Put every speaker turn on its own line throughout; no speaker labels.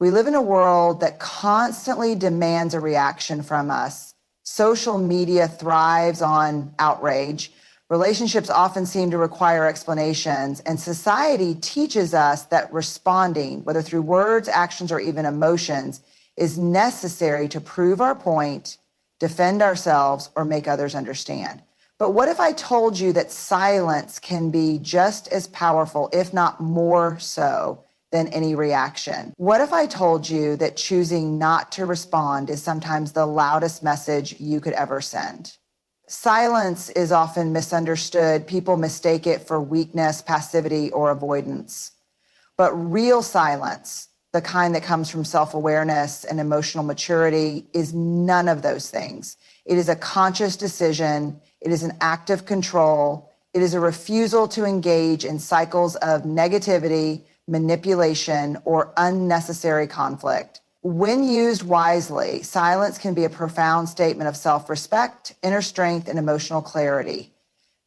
We live in a world that constantly demands a reaction from us. Social media thrives on outrage. Relationships often seem to require explanations, and society teaches us that responding, whether through words, actions, or even emotions, is necessary to prove our point, defend ourselves, or make others understand. But what if I told you that silence can be just as powerful, if not more so, than any reaction? What if I told you that choosing not to respond is sometimes the loudest message you could ever send? Silence is often misunderstood. People mistake it for weakness, passivity, or avoidance. But real silence, the kind that comes from self-awareness and emotional maturity, is none of those things. It is a conscious decision. It is an act of control. It is a refusal to engage in cycles of negativity, manipulation, or unnecessary conflict. When used wisely, silence can be a profound statement of self-respect, inner strength, and emotional clarity.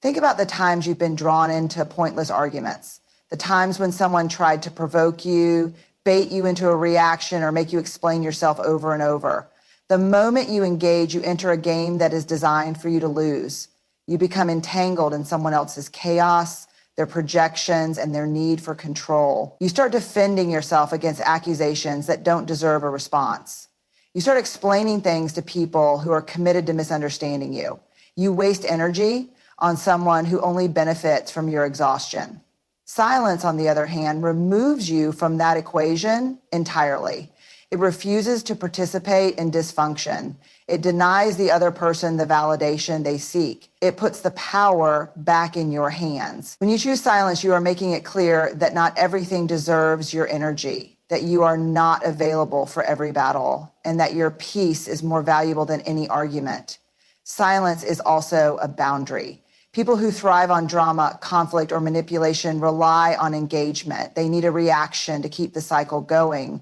Think about the times you've been drawn into pointless arguments, the times when someone tried to provoke you, bait you into a reaction, or make you explain yourself over and over. The moment you engage, you enter a game that is designed for you to lose. You become entangled in someone else's chaos, their projections, and their need for control. You start defending yourself against accusations that don't deserve a response. You start explaining things to people who are committed to misunderstanding you. You waste energy on someone who only benefits from your exhaustion. Silence, on the other hand, removes you from that equation entirely. It refuses to participate in dysfunction. It denies the other person the validation they seek. It puts the power back in your hands. When you choose silence, you are making it clear that not everything deserves your energy, that you are not available for every battle, and that your peace is more valuable than any argument. Silence is also a boundary. People who thrive on drama, conflict, or manipulation rely on engagement. They need a reaction to keep the cycle going.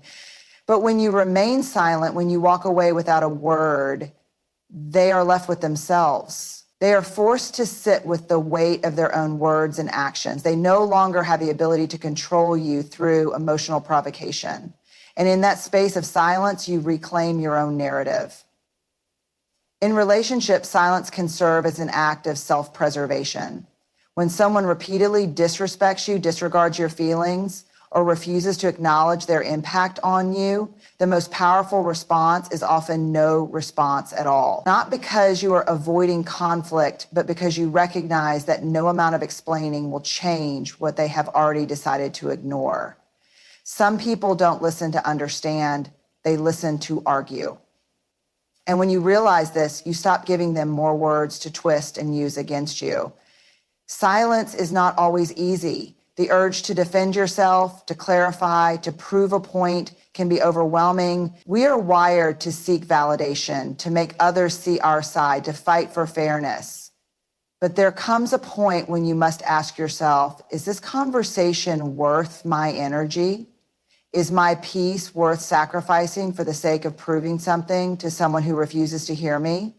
But when you remain silent, when you walk away without a word, they are left with themselves. They are forced to sit with the weight of their own words and actions. They no longer have the ability to control you through emotional provocation. And in that space of silence, you reclaim your own narrative. In relationships, silence can serve as an act of self-preservation. When someone repeatedly disrespects you, disregards your feelings, or refuses to acknowledge their impact on you, the most powerful response is often no response at all. Not because you are avoiding conflict, but because you recognize that no amount of explaining will change what they have already decided to ignore. Some people don't listen to understand, they listen to argue. And when you realize this, you stop giving them more words to twist and use against you. Silence is not always easy. The urge to defend yourself, to clarify, to prove a point can be overwhelming. We are wired to seek validation, to make others see our side, to fight for fairness. But there comes a point when you must ask yourself, is this conversation worth my energy? Is my peace worth sacrificing for the sake of proving something to someone who refuses to hear me?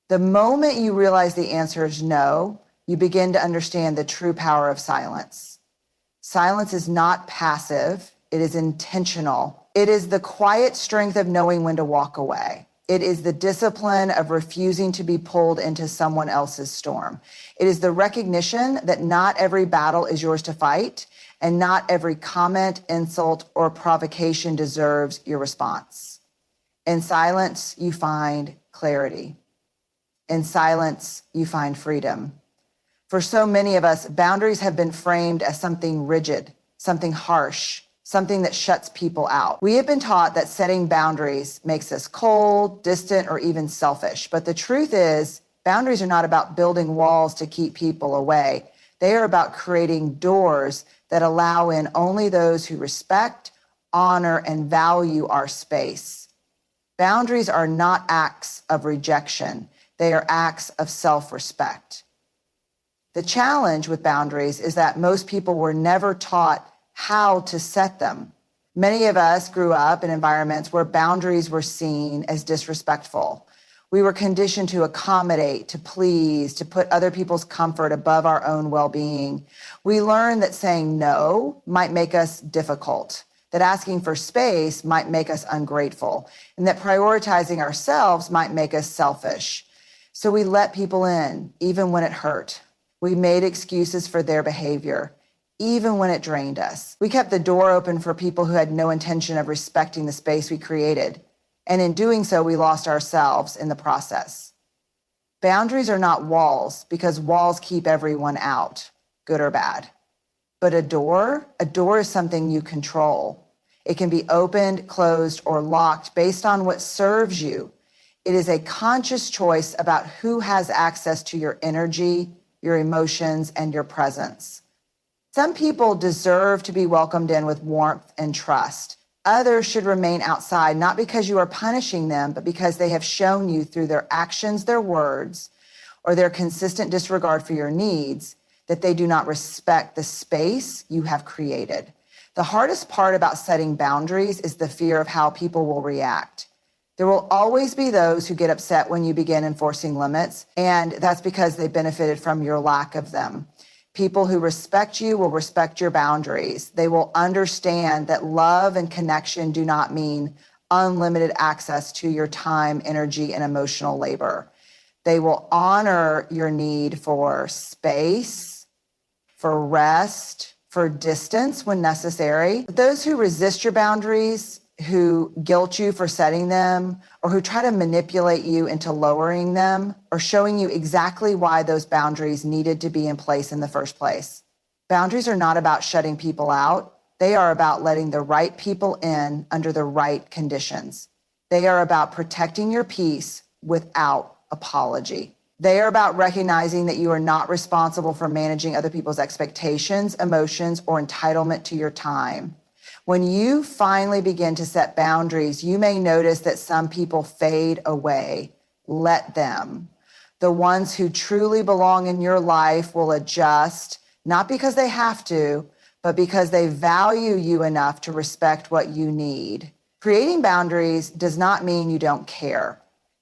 The moment you realize the answer is no, you begin to understand the true power of silence. Silence is not passive, it is intentional. It is the quiet strength of knowing when to walk away. It is the discipline of refusing to be pulled into someone else's storm. It is the recognition that not every battle is yours to fight, and not every comment, insult, or provocation deserves your response. In silence, you find clarity. In silence, you find freedom. For so many of us, boundaries have been framed as something rigid, something harsh, something that shuts people out. We have been taught that setting boundaries makes us cold, distant, or even selfish. But the truth is, boundaries are not about building walls to keep people away. They are about creating doors that allow in only those who respect, honor, and value our space. Boundaries are not acts of rejection. They are acts of self-respect. The challenge with boundaries is that most people were never taught how to set them. Many of us grew up in environments where boundaries were seen as disrespectful. We were conditioned to accommodate, to please, to put other people's comfort above our own well-being. We learned that saying no might make us difficult, that asking for space might make us ungrateful, and that prioritizing ourselves might make us selfish. So we let people in, even when it hurt. We made excuses for their behavior, even when it drained us. We kept the door open for people who had no intention of respecting the space we created. And in doing so, we lost ourselves in the process. Boundaries are not walls, because walls keep everyone out, good or bad. But a door is something you control. It can be opened, closed, or locked based on what serves you. It is a conscious choice about who has access to your energy, your emotions, and your presence. Some people deserve to be welcomed in with warmth and trust. Others should remain outside, not because you are punishing them, but because they have shown you through their actions, their words, or their consistent disregard for your needs that they do not respect the space you have created. The hardest part about setting boundaries is the fear of how people will react. There will always be those who get upset when you begin enforcing limits, and that's because they benefited from your lack of them. People who respect you will respect your boundaries. They will understand that love and connection do not mean unlimited access to your time, energy, and emotional labor. They will honor your need for space, for rest, for distance when necessary. Those who resist your boundaries, who guilt you for setting them, or who try to manipulate you into lowering them, or showing you exactly why those boundaries needed to be in place in the first place. Boundaries are not about shutting people out. They are about letting the right people in under the right conditions. They are about protecting your peace without apology. They are about recognizing that you are not responsible for managing other people's expectations, emotions, or entitlement to your time. When you finally begin to set boundaries, you may notice that some people fade away. Let them. The ones who truly belong in your life will adjust, not because they have to, but because they value you enough to respect what you need. Creating boundaries does not mean you don't care.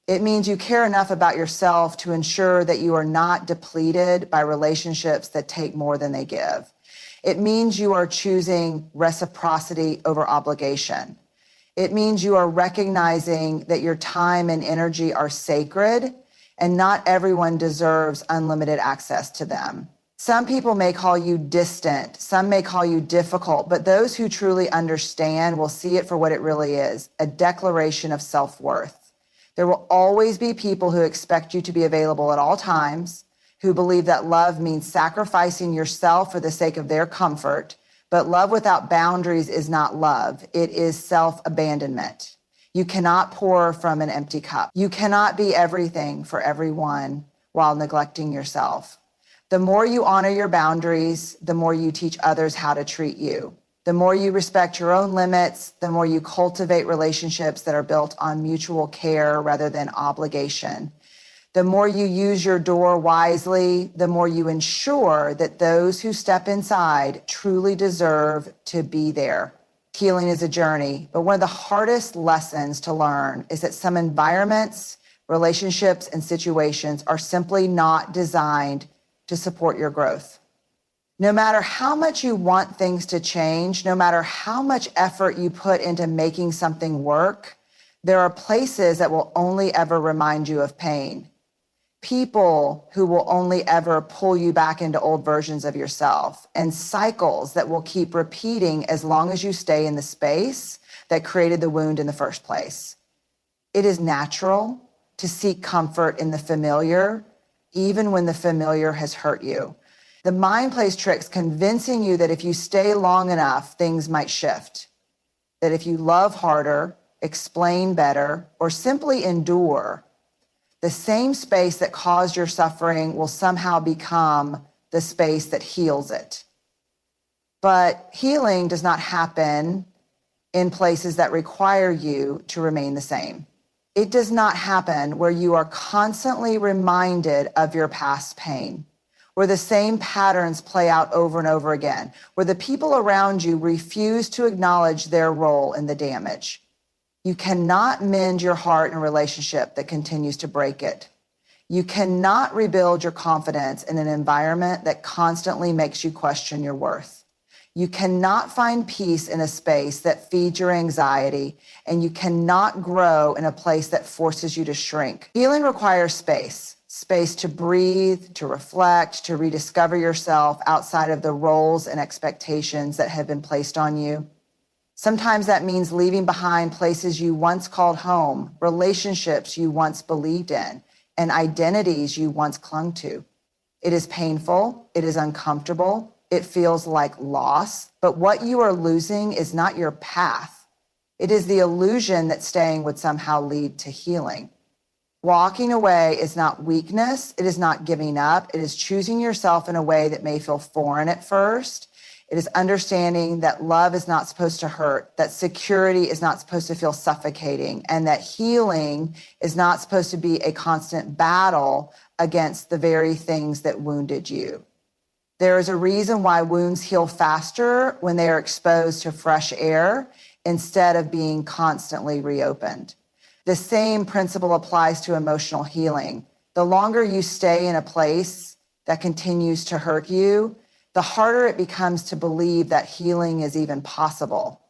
It means you care enough about yourself to ensure that you are not depleted by relationships that take more than they give. It means you are choosing reciprocity over obligation. It means you are recognizing that your time and energy are sacred, and not everyone deserves unlimited access to them. Some people may call you distant, some may call you difficult, but those who truly understand will see it for what it really is, a declaration of self-worth. There will always be people who expect you to be available at all times, who believe that love means sacrificing yourself for the sake of their comfort, but love without boundaries is not love. It is self-abandonment. You cannot pour from an empty cup. You cannot be everything for everyone while neglecting yourself. The more you honor your boundaries, the more you teach others how to treat you. The more you respect your own limits, the more you cultivate relationships that are built on mutual care rather than obligation. The more you use your door wisely, the more you ensure that those who step inside truly deserve to be there. Healing is a journey, but one of the hardest lessons to learn is that some environments, relationships, and situations are simply not designed to support your growth. No matter how much you want things to change, no matter how much effort you put into making something work, there are places that will only ever remind you of pain. People who will only ever pull you back into old versions of yourself, and cycles that will keep repeating as long as you stay in the space that created the wound in the first place. It is natural to seek comfort in the familiar, even when the familiar has hurt you. The mind plays tricks convincing you that if you stay long enough, things might shift. That if you love harder, explain better, or simply endure, the same space that caused your suffering will somehow become the space that heals it. But healing does not happen in places that require you to remain the same. It does not happen where you are constantly reminded of your past pain, where the same patterns play out over and over again, where the people around you refuse to acknowledge their role in the damage. You cannot mend your heart in a relationship that continues to break it. You cannot rebuild your confidence in an environment that constantly makes you question your worth. You cannot find peace in a space that feeds your anxiety, and you cannot grow in a place that forces you to shrink. Healing requires space to breathe, to reflect, to rediscover yourself outside of the roles and expectations that have been placed on you. Sometimes that means leaving behind places you once called home, relationships you once believed in, and identities you once clung to. It is painful, it is uncomfortable, it feels like loss, but what you are losing is not your path. It is the illusion that staying would somehow lead to healing. Walking away is not weakness, it is not giving up, it is choosing yourself in a way that may feel foreign at first. It is understanding that love is not supposed to hurt, that security is not supposed to feel suffocating, and that healing is not supposed to be a constant battle against the very things that wounded you. There is a reason why wounds heal faster when they are exposed to fresh air instead of being constantly reopened. The same principle applies to emotional healing. The longer you stay in a place that continues to hurt you, the harder it becomes to believe that healing is even possible.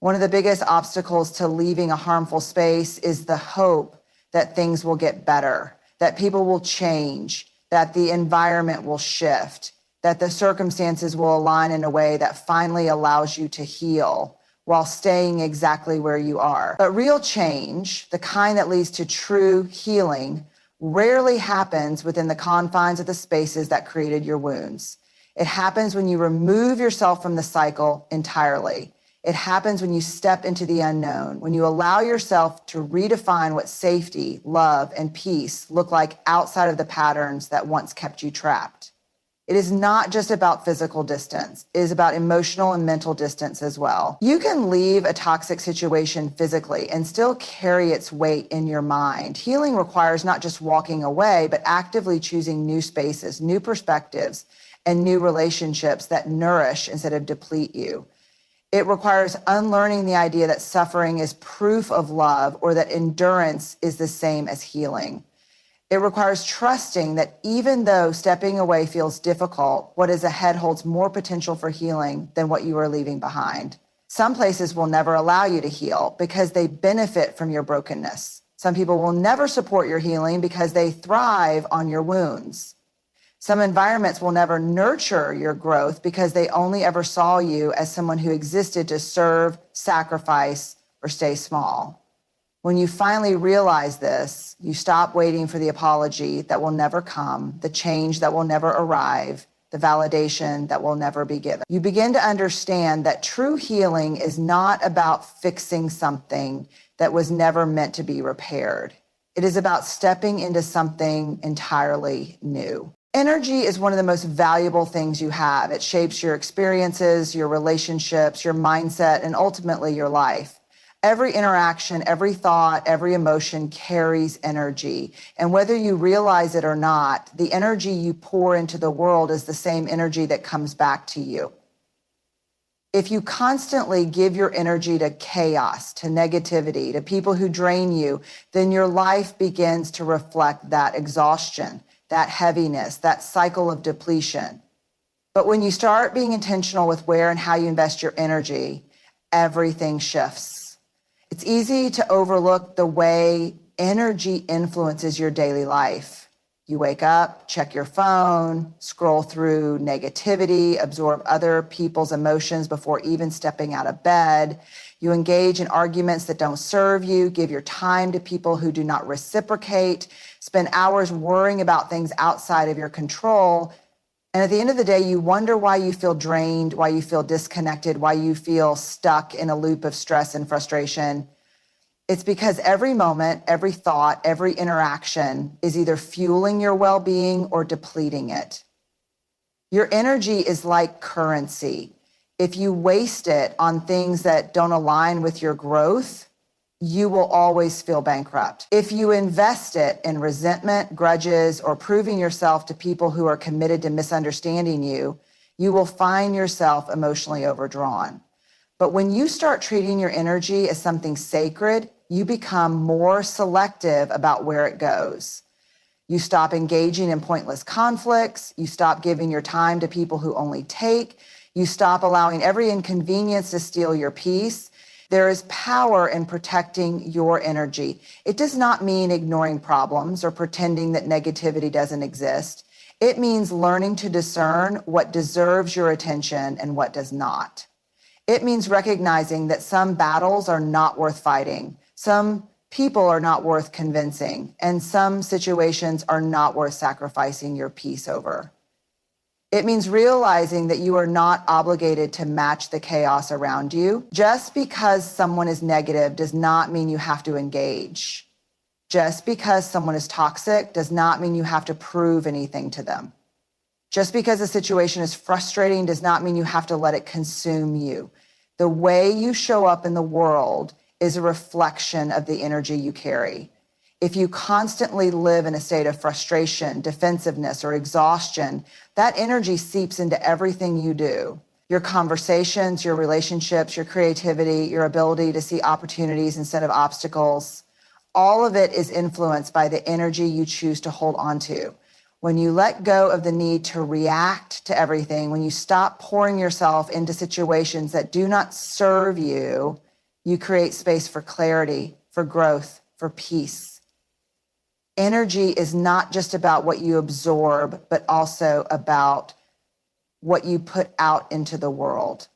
One of the biggest obstacles to leaving a harmful space is the hope that things will get better, that people will change, that the environment will shift, that the circumstances will align in a way that finally allows you to heal while staying exactly where you are. But real change, the kind that leads to true healing, rarely happens within the confines of the spaces that created your wounds. It happens when you remove yourself from the cycle entirely. It happens when you step into the unknown, when you allow yourself to redefine what safety, love, and peace look like outside of the patterns that once kept you trapped. It is not just about physical distance. It is about emotional and mental distance as well. You can leave a toxic situation physically and still carry its weight in your mind. Healing requires not just walking away, but actively choosing new spaces, new perspectives, and new relationships that nourish instead of deplete you. It requires unlearning the idea that suffering is proof of love or that endurance is the same as healing. It requires trusting that even though stepping away feels difficult, what is ahead holds more potential for healing than what you are leaving behind. Some places will never allow you to heal because they benefit from your brokenness. Some people will never support your healing because they thrive on your wounds. Some environments will never nurture your growth because they only ever saw you as someone who existed to serve, sacrifice, or stay small. When you finally realize this, you stop waiting for the apology that will never come, the change that will never arrive, the validation that will never be given. You begin to understand that true healing is not about fixing something that was never meant to be repaired. It is about stepping into something entirely new. Energy is one of the most valuable things you have. It shapes your experiences, your relationships, your mindset, and ultimately your life. Every interaction, every thought, every emotion carries energy. And whether you realize it or not, the energy you pour into the world is the same energy that comes back to you. If you constantly give your energy to chaos, to negativity, to people who drain you, then your life begins to reflect that exhaustion, that heaviness, that cycle of depletion. But when you start being intentional with where and how you invest your energy, everything shifts. It's easy to overlook the way energy influences your daily life. You wake up, check your phone, scroll through negativity, absorb other people's emotions before even stepping out of bed. You engage in arguments that don't serve you, give your time to people who do not reciprocate, spend hours worrying about things outside of your control. And at the end of the day, you wonder why you feel drained, why you feel disconnected, why you feel stuck in a loop of stress and frustration. It's because every moment, every thought, every interaction is either fueling your well-being or depleting it. Your energy is like currency. If you waste it on things that don't align with your growth, you will always feel bankrupt. If you invest it in resentment, grudges, or proving yourself to people who are committed to misunderstanding you, you will find yourself emotionally overdrawn. But when you start treating your energy as something sacred, you become more selective about where it goes. You stop engaging in pointless conflicts. You stop giving your time to people who only take. You stop allowing every inconvenience to steal your peace. There is power in protecting your energy. It does not mean ignoring problems or pretending that negativity doesn't exist. It means learning to discern what deserves your attention and what does not. It means recognizing that some battles are not worth fighting, some people are not worth convincing, and some situations are not worth sacrificing your peace over. It means realizing that you are not obligated to match the chaos around you. Just because someone is negative does not mean you have to engage. Just because someone is toxic does not mean you have to prove anything to them. Just because a situation is frustrating does not mean you have to let it consume you. The way you show up in the world is a reflection of the energy you carry. If you constantly live in a state of frustration, defensiveness, or exhaustion, that energy seeps into everything you do. Your conversations, your relationships, your creativity, your ability to see opportunities instead of obstacles, all of it is influenced by the energy you choose to hold on to. When you let go of the need to react to everything, when you stop pouring yourself into situations that do not serve you, you create space for clarity, for growth, for peace. Energy is not just about what you absorb, but also about what you put out into the world.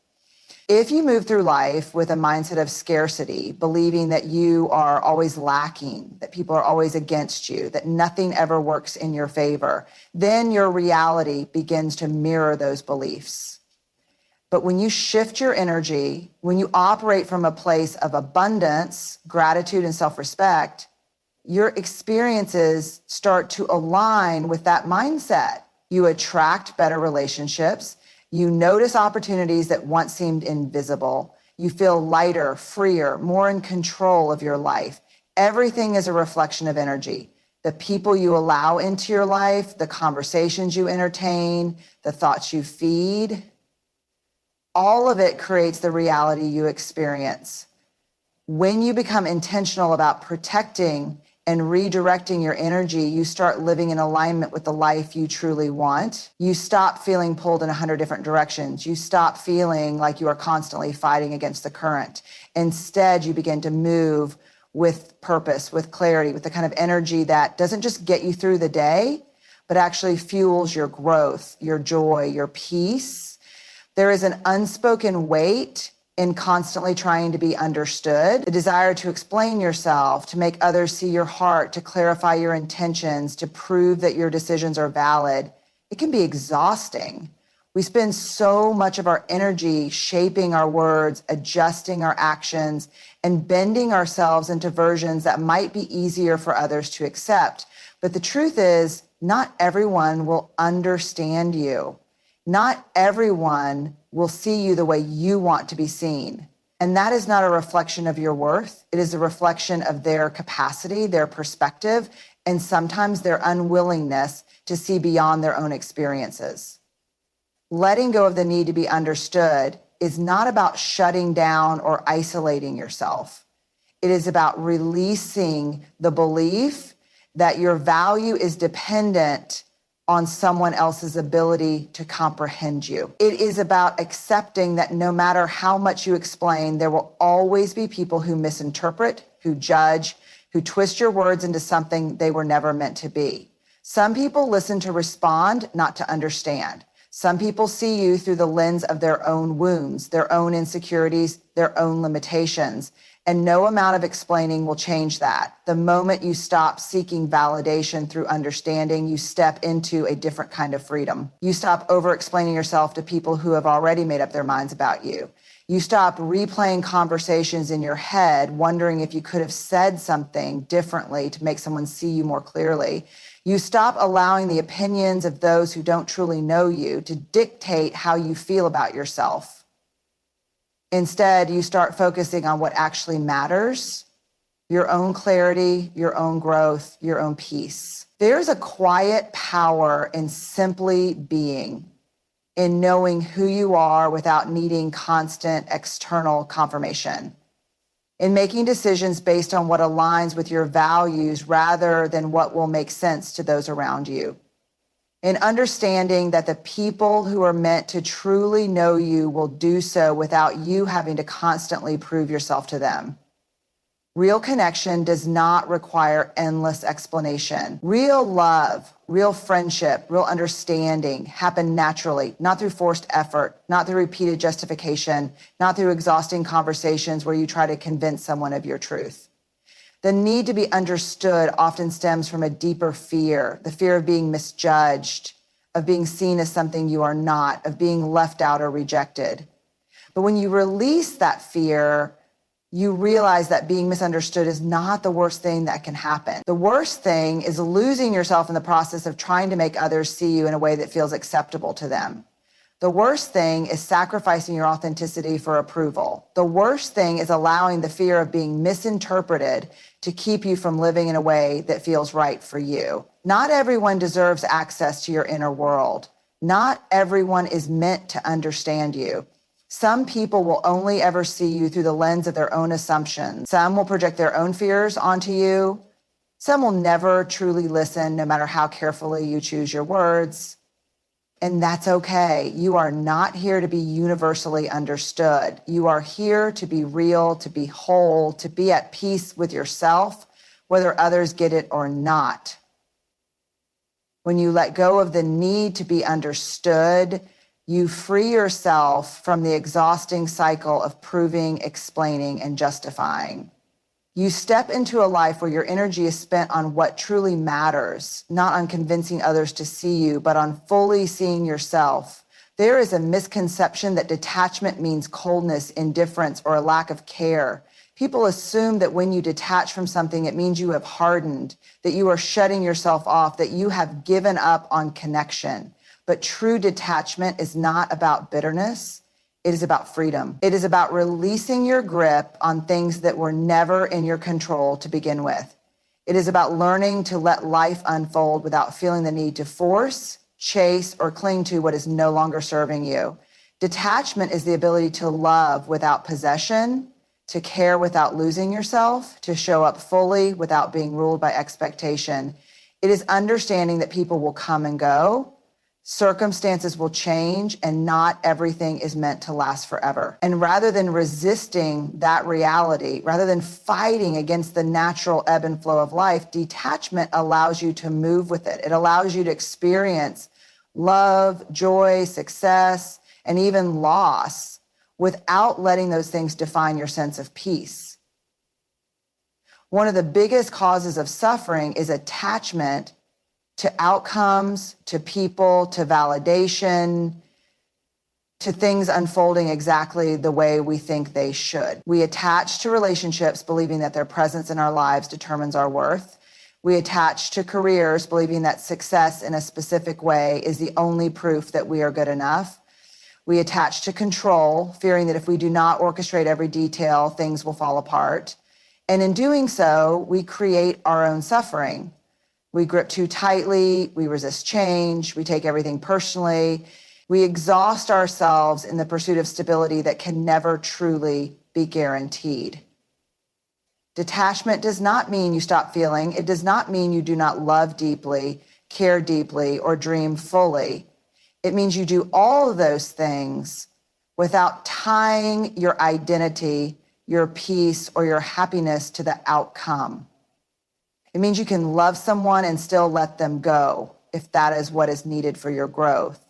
If you move through life with a mindset of scarcity, believing that you are always lacking, that people are always against you, that nothing ever works in your favor, then your reality begins to mirror those beliefs. But when you shift your energy, when you operate from a place of abundance, gratitude, and self-respect, your experiences start to align with that mindset. You attract better relationships. You notice opportunities that once seemed invisible. You feel lighter, freer, more in control of your life. Everything is a reflection of energy. The people you allow into your life, the conversations you entertain, the thoughts you feed, all of it creates the reality you experience. When you become intentional about protecting and redirecting your energy, you start living in alignment with the life you truly want. You stop feeling pulled in 100 different directions. You stop feeling like you are constantly fighting against the current. Instead, you begin to move with purpose, with clarity, with the kind of energy that doesn't just get you through the day, but actually fuels your growth, your joy, your peace. There is an unspoken weight in constantly trying to be understood, the desire to explain yourself, to make others see your heart, to clarify your intentions, to prove that your decisions are valid. It can be exhausting. We spend so much of our energy shaping our words, adjusting our actions, and bending ourselves into versions that might be easier for others to accept. But the truth is, not everyone will understand you. Not everyone will see you the way you want to be seen. And that is not a reflection of your worth. It is a reflection of their capacity, their perspective, and sometimes their unwillingness to see beyond their own experiences. Letting go of the need to be understood is not about shutting down or isolating yourself. It is about releasing the belief that your value is dependent on someone else's ability to comprehend you. It is about accepting that no matter how much you explain, there will always be people who misinterpret, who judge, who twist your words into something they were never meant to be. Some people listen to respond, not to understand. Some people see you through the lens of their own wounds, their own insecurities, their own limitations. And no amount of explaining will change that. The moment you stop seeking validation through understanding, you step into a different kind of freedom. You stop over-explaining yourself to people who have already made up their minds about you. You stop replaying conversations in your head, wondering if you could have said something differently to make someone see you more clearly. You stop allowing the opinions of those who don't truly know you to dictate how you feel about yourself. Instead, you start focusing on what actually matters, your own clarity, your own growth, your own peace. There's a quiet power in simply being, in knowing who you are without needing constant external confirmation, in making decisions based on what aligns with your values rather than what will make sense to those around you. in understanding that the people who are meant to truly know you will do so without you having to constantly prove yourself to them. Real connection does not require endless explanation. Real love, real friendship, real understanding happen naturally, not through forced effort, not through repeated justification, not through exhausting conversations where you try to convince someone of your truth. The need to be understood often stems from a deeper fear, the fear of being misjudged, of being seen as something you are not, of being left out or rejected. But when you release that fear, you realize that being misunderstood is not the worst thing that can happen. The worst thing is losing yourself in the process of trying to make others see you in a way that feels acceptable to them. The worst thing is sacrificing your authenticity for approval. The worst thing is allowing the fear of being misinterpreted to keep you from living in a way that feels right for you. Not everyone deserves access to your inner world. Not everyone is meant to understand you. Some people will only ever see you through the lens of their own assumptions. Some will project their own fears onto you. Some will never truly listen, no matter how carefully you choose your words. And that's okay. You are not here to be universally understood. You are here to be real, to be whole, to be at peace with yourself, whether others get it or not. When you let go of the need to be understood, you free yourself from the exhausting cycle of proving, explaining, and justifying. You step into a life where your energy is spent on what truly matters, not on convincing others to see you, but on fully seeing yourself. There is a misconception that detachment means coldness, indifference, or a lack of care. People assume that when you detach from something, it means you have hardened, that you are shutting yourself off, that you have given up on connection. But true detachment is not about bitterness. It is about freedom. It is about releasing your grip on things that were never in your control to begin with. It is about learning to let life unfold without feeling the need to force, chase, or cling to what is no longer serving you. Detachment is the ability to love without possession, to care without losing yourself, to show up fully without being ruled by expectation. It is understanding that people will come and go, circumstances will change, and not everything is meant to last forever. And rather than resisting that reality, rather than fighting against the natural ebb and flow of life, detachment allows you to move with it. It allows you to experience love, joy, success, and even loss without letting those things define your sense of peace. One of the biggest causes of suffering is attachment to outcomes, to people, to validation, to things unfolding exactly the way we think they should. We attach to relationships believing that their presence in our lives determines our worth. We attach to careers believing that success in a specific way is the only proof that we are good enough. We attach to control, fearing that if we do not orchestrate every detail, things will fall apart. And in doing so, we create our own suffering. We grip too tightly, we resist change, we take everything personally. We exhaust ourselves in the pursuit of stability that can never truly be guaranteed. Detachment does not mean you stop feeling. It does not mean you do not love deeply, care deeply, or dream fully. It means you do all of those things without tying your identity, your peace, or your happiness to the outcome. It means you can love someone and still let them go if that is what is needed for your growth.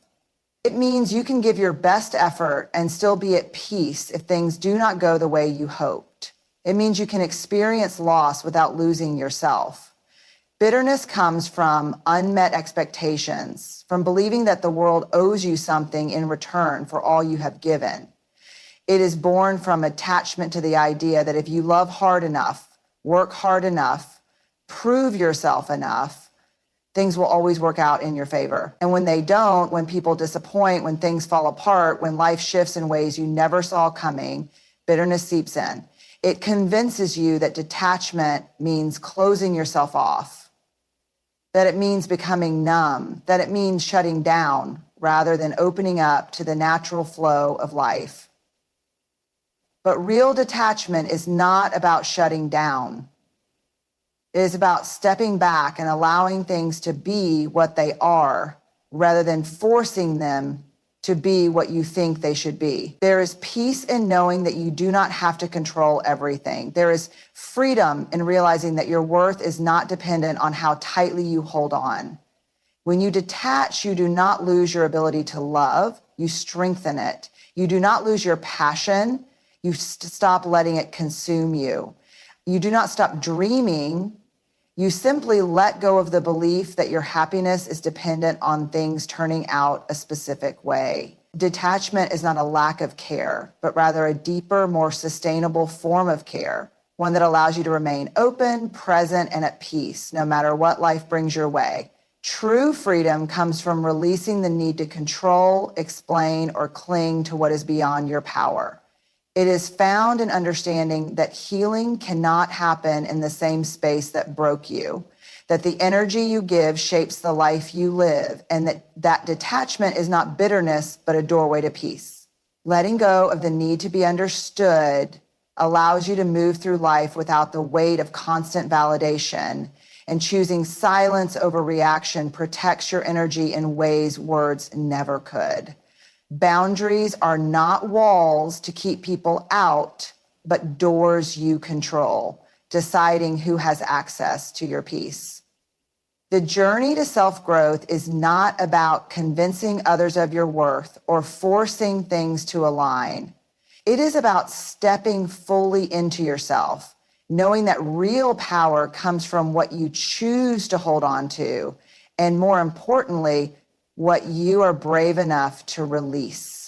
It means you can give your best effort and still be at peace if things do not go the way you hoped. It means you can experience loss without losing yourself. Bitterness comes from unmet expectations, from believing that the world owes you something in return for all you have given. It is born from attachment to the idea that if you love hard enough, work hard enough, prove yourself enough, things will always work out in your favor. And when they don't, when people disappoint, when things fall apart, when life shifts in ways you never saw coming, bitterness seeps in. It convinces you that detachment means closing yourself off, that it means becoming numb, that it means shutting down rather than opening up to the natural flow of life. But real detachment is not about shutting down. It is about stepping back and allowing things to be what they are rather than forcing them to be what you think they should be. There is peace in knowing that you do not have to control everything. There is freedom in realizing that your worth is not dependent on how tightly you hold on. When you detach, you do not lose your ability to love, you strengthen it. You do not lose your passion, you stop letting it consume you. You do not stop dreaming, you simply let go of the belief that your happiness is dependent on things turning out a specific way. Detachment is not a lack of care, but rather a deeper, more sustainable form of care, one that allows you to remain open, present, and at peace, no matter what life brings your way. True freedom comes from releasing the need to control, explain, or cling to what is beyond your power. It is found in understanding that healing cannot happen in the same space that broke you, that the energy you give shapes the life you live, and that detachment is not bitterness, but a doorway to peace. Letting go of the need to be understood allows you to move through life without the weight of constant validation, and choosing silence over reaction protects your energy in ways words never could. Boundaries are not walls to keep people out, but doors you control, deciding who has access to your peace. The journey to self-growth is not about convincing others of your worth or forcing things to align. It is about stepping fully into yourself, knowing that real power comes from what you choose to hold on to, and more importantly, what you are brave enough to release.